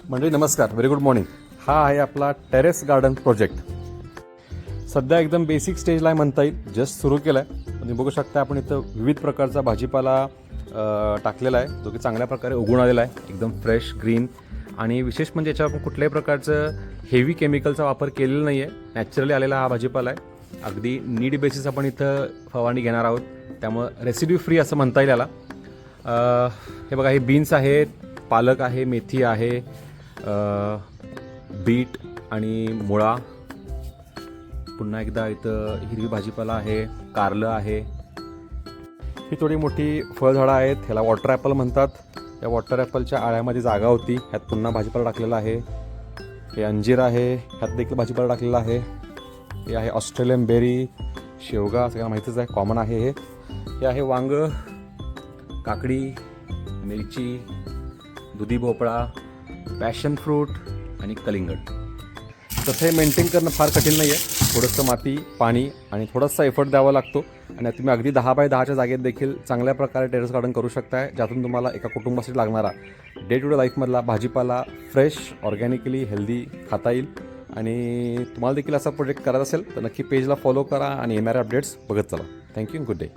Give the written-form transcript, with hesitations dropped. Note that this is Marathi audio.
म्हणजे नमस्कार, व्हेरी गुड मॉर्निंग. हा आहे आपला टेरेस गार्डन प्रोजेक्ट. सध्या एकदम बेसिक स्टेजला आहे म्हणता येईल, जस्ट सुरू केला आहे. तुम्ही बघू शकता आपण इथं विविध प्रकारचा भाजीपाला टाकलेला आहे, जो की चांगल्या प्रकारे उगवून आलेला आहे, एकदम फ्रेश ग्रीन. आणि विशेष म्हणजे याच्यावर आपण कुठल्याही प्रकारचं हेवी केमिकलचा वापर केलेला नाही आहे, नॅचरली आलेला हा भाजीपाला आहे. अगदी नीड बेसिस आपण इथं फवारणी घेणार आहोत, त्यामुळं रेसिड्यू फ्री असं म्हणता येईल याला. हे बघा, हे बीन्स आहेत, पालक आहे, मेथी आहे, बीट आणि मुळा. पुन्हा एकदा इथं हिरवी भाजीपाला आहे, कारलं आहे. ही थोडी मोठी फळझाडं आहेत, ह्याला वॉटर ॲपल म्हणतात. या वॉटर ॲपलच्या आळ्यामध्ये जागा होती, ह्यात पुन्हा भाजीपाला टाकलेला आहे. हे अंजीर आहे, ह्यात देखील भाजीपाला टाकलेला आहे. हे आहे ऑस्ट्रेलियन बेरी, शेवगा सगळ्यांना माहितीच आहे, कॉमन आहे. हे आहे वांग, काकडी, मिरची, दुधी भोपळा, पॅशन फ्रूट आणि कलिंगड. तसं हे मेंटेन करणं फार कठीण नाही आहे. थोडंसं माती, पाणी आणि थोडासा एफर्ट द्यावा लागतो. आणि तुम्ही अगदी 10 बाय 10च्या जागेत देखील चांगल्या प्रकारे टेरेस गार्डन करू शकताय, ज्यातून तुम्हाला एका कुटुंबासाठी लागणारा डे टू डे लाईफमधला भाजीपाला फ्रेश, ऑर्गॅनिकली, हेल्दी खाता येईल. आणि तुम्हाला देखील असा प्रोजेक्ट करायचा असेल तर नक्की पेजला फॉलो करा आणि येणाऱ्या अपडेट्स बघत चला. Thank you, good day.